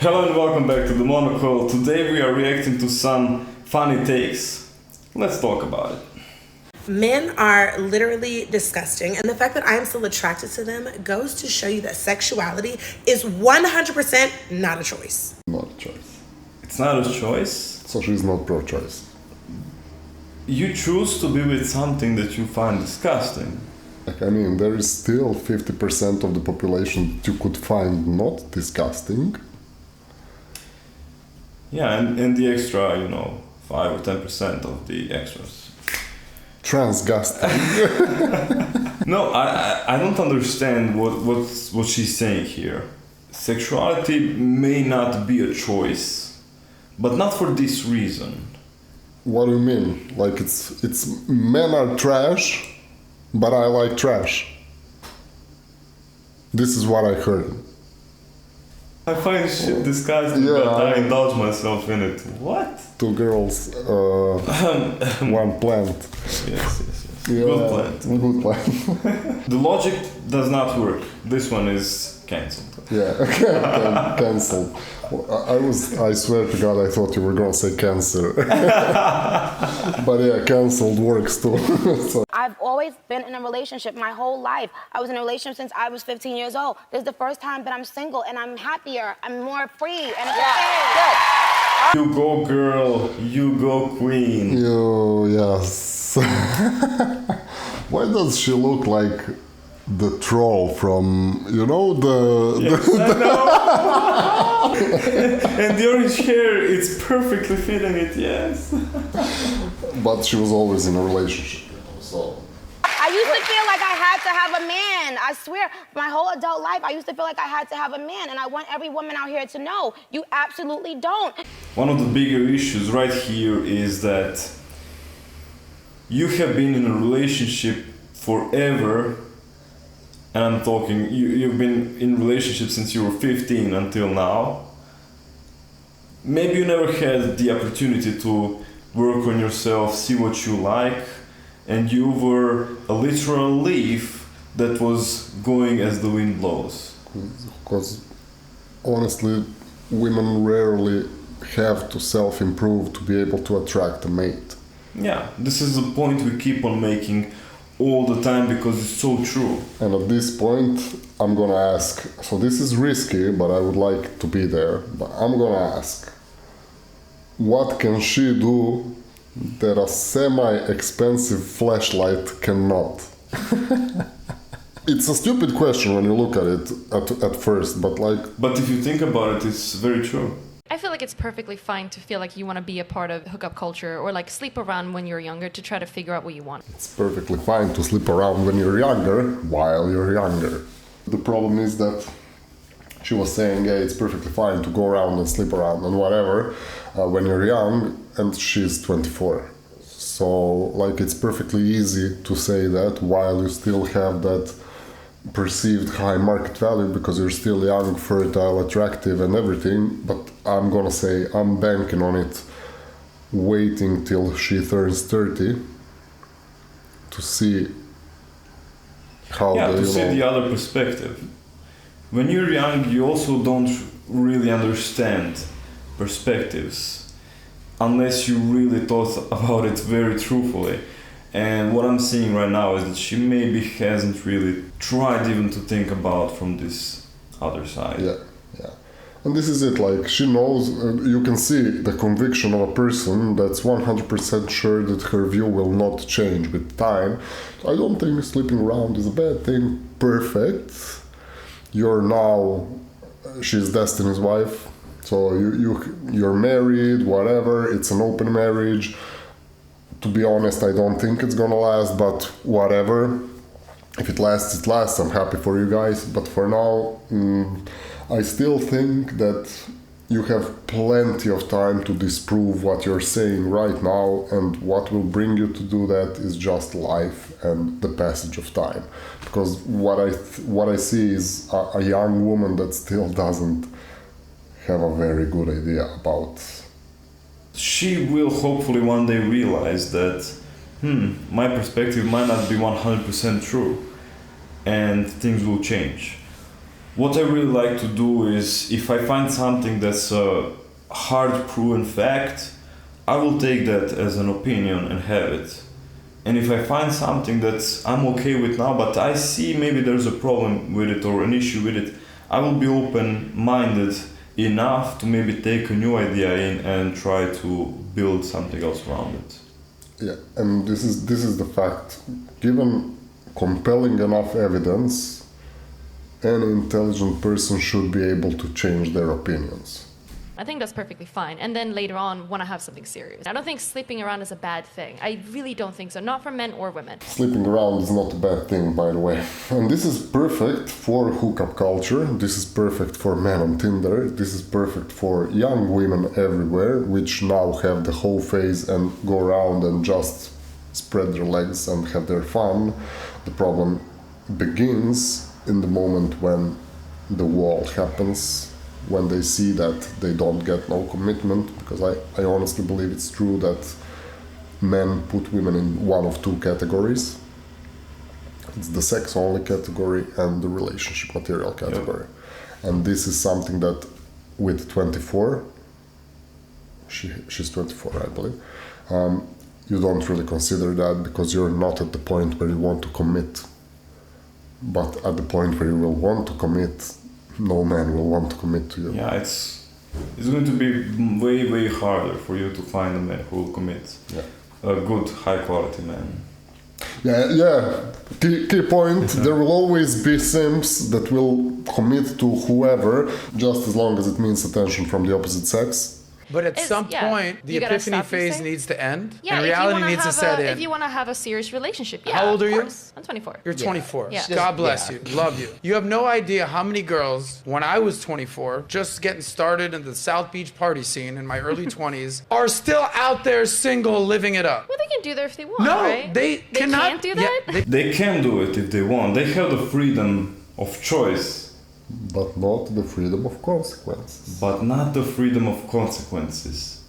Hello and welcome back to the Monocle. Today we are reacting to some funny takes. Let's talk about it. Men are literally disgusting, and the fact that I am still attracted to them goes to show you that sexuality is 100% not a choice. Not a choice. It's not a choice. So she's not pro-choice. You choose to be with something that you find disgusting. There is still 50% of the population that you could find not disgusting. Yeah, and the extra, 5 or 10% of the extras. Transgusting. No, I don't understand what she's saying here. Sexuality may not be a choice, but not for this reason. What do you mean? Like it's men are trash, but I like trash. This is what I heard. I find shit disgusting, but I indulge myself in it. What? Two girls, one plant. Yes. Yeah, Good plant. Good plant. The logic does not work. This one is cancelled. Yeah, cancelled. I swear to God, I thought you were gonna say cancer. But yeah, cancelled works too. So. I've always been in a relationship my whole life. I was in a relationship since I was 15 years old. This is the first time that I'm single and I'm happier. I'm more free and it's okay. You go girl, you go queen. Yes. Why does she look like the troll from, Yes, I know. And the orange hair, it's perfectly fitting it, yes. But she was always in a relationship, so. I used to feel like I had to have a man. I swear, my whole adult life, I used to feel like I had to have a man. And I want every woman out here to know, you absolutely don't. One of the bigger issues right here is that you have been in a relationship forever. And I'm talking, you've been in a relationship since you were 15 until now. Maybe you never had the opportunity to work on yourself, see what you like, and you were a literal leaf that was going as the wind blows. Because honestly, women rarely have to self-improve to be able to attract a mate. Yeah, this is the point we keep on making all the time because it's so true. And at this point, I'm gonna ask, so this is risky, but I would like to be there, but I'm gonna ask, what can she do that a semi-expensive flashlight cannot? It's a stupid question when you look at it at first, but But if you think about it, it's very true. I feel like it's perfectly fine to feel like you want to be a part of hookup culture or like sleep around when you're younger to try to figure out what you want. It's perfectly fine to sleep around when you're younger, while you're younger. The problem is that she was saying, yeah, it's perfectly fine to go around and sleep around and whatever when you're young, and she's 24. So, it's perfectly easy to say that while you still have that perceived high market value because you're still young, fertile, attractive and everything, but I'm gonna say I'm banking on it waiting till she turns 30 to see how see the other perspective. When you're young, you also don't really understand perspectives unless you really thought about it very truthfully. And what I'm seeing right now is that she maybe hasn't really tried even to think about from this other side. Yeah. And this is it, she knows, you can see the conviction of a person that's 100% sure that her view will not change with time. I don't think sleeping around is a bad thing. Perfect. She's Destiny's wife, so you're married, whatever, it's an open marriage. To be honest, I don't think it's gonna last, but whatever. If it lasts, it lasts. I'm happy for you guys. But for now, I still think that you have plenty of time to disprove what you're saying right now, and what will bring you to do that is just life and the passage of time. Because what I see is a young woman that still doesn't have a very good idea about. She will hopefully one day realize that, my perspective might not be 100% true, and things will change. what I really like to do is, if I find something that's a hard proven fact, I will take that as an opinion and have it. And if I find something that's I'm okay with now, but I see maybe there's a problem with it or an issue with it, I will be open-minded enough to maybe take a new idea in and try to build something else around it. Yeah, and this is the fact. Given compelling enough evidence, any intelligent person should be able to change their opinions. I think that's perfectly fine. And then later on, want to have something serious. I don't think sleeping around is a bad thing. I really don't think so. Not for men or women. Sleeping around is not a bad thing, by the way. And this is perfect for hookup culture. This is perfect for men on Tinder. This is perfect for young women everywhere, which now have the HOE phase and go around and just spread their legs and have their fun. The problem begins in the moment when the wall happens, when they see that they don't get no commitment, because I honestly believe it's true that men put women in one of two categories. It's the sex only category and the relationship material category. Yep. And this is something that with 24, she's 24 I believe, you don't really consider that because you're not at the point where you want to commit. But at the point where you will want to commit, no man will want to commit to you. Yeah, it's going to be way harder for you to find a man who will commit. Yeah. A good, high quality man. Yeah. Key point, there will always be simps that will commit to whoever, just as long as it means attention from the opposite sex. But at some point, the epiphany phase needs to end, and reality needs to set in. If you want to have a serious relationship, yeah. How old are you? I'm 24. You're 24. Yeah. God bless you. Love you. You have no idea how many girls, when I was 24, just getting started in the South Beach party scene in my early 20s, are still out there single, living it up. Well, they can do that if they want, No, right? they cannot. Can't do that? Yeah, They can do it if they want. They have the freedom of choice. But not the freedom of consequences. But not the freedom of consequences.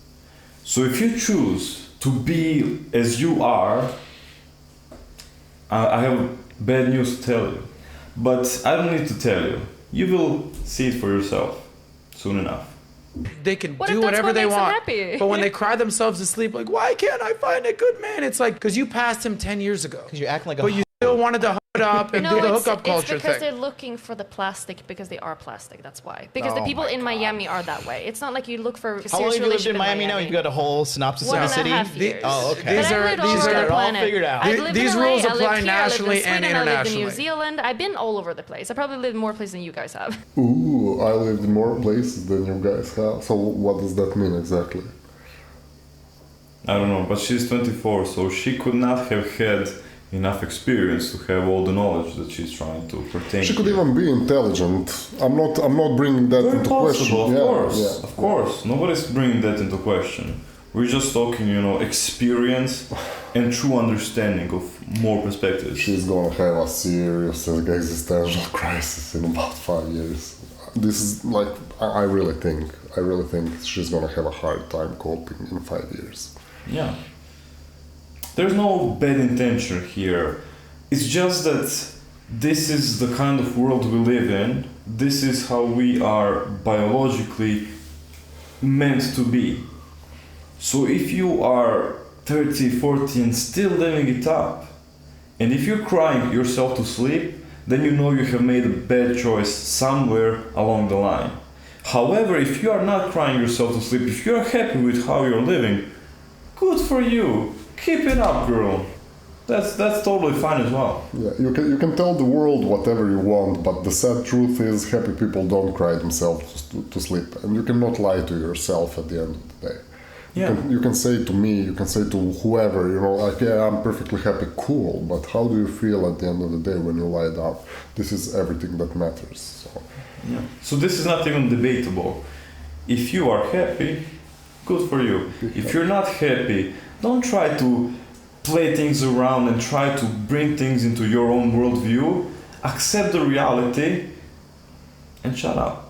So if you choose to be as you are, I have bad news to tell you. But I don't need to tell you. You will see it for yourself soon enough. They can do whatever they want. But when they cry themselves to sleep, like, why can't I find a good man? It's like, because you passed him 10 years ago. Because you're acting like a But you still wanted to it up and do the hookup culture it's because thing. they're looking for the plastic because they are plastic. That's why. Because the people in Miami are that way. It's not like you look for. How long have you lived in Miami now? You've got a whole synopsis of the city. 1.5 years. Oh, okay. These are all figured out. These rules apply nationally and internationally. I lived in New Zealand. I've been all over the place. I probably lived in more places than you guys have. Ooh, I lived in more places than you guys have. So what does that mean exactly? I don't know, but she's 24, so she could not have had enough experience to have all the knowledge that she's trying to pertain. She could even be intelligent. I'm not bringing that into question. Of course. Nobody's bringing that into question. We're just talking, experience and true understanding of more perspectives. She's gonna have a serious existential crisis in about 5 years. This is like, I really think she's gonna have a hard time coping in 5 years. Yeah. There's no bad intention here. It's just that this is the kind of world we live in. This is how we are biologically meant to be. So if you are 30, 40 and still living it up, and if you're crying yourself to sleep, then you know you have made a bad choice somewhere along the line. However, if you are not crying yourself to sleep, if you're happy with how you're living, good for you. Keep it up, girl. That's totally fine as well. Yeah, you can tell the world whatever you want, but the sad truth is happy people don't cry themselves to sleep, and you cannot lie to yourself at the end of the day. Yeah. You can say to me, you can say to whoever, like, yeah, I'm perfectly happy, cool, but how do you feel at the end of the day when you lie down? This is everything that matters. So this is not even debatable. If you are happy, good for you. If you're not happy, don't try to play things around and try to bring things into your own worldview. Accept the reality and shut up.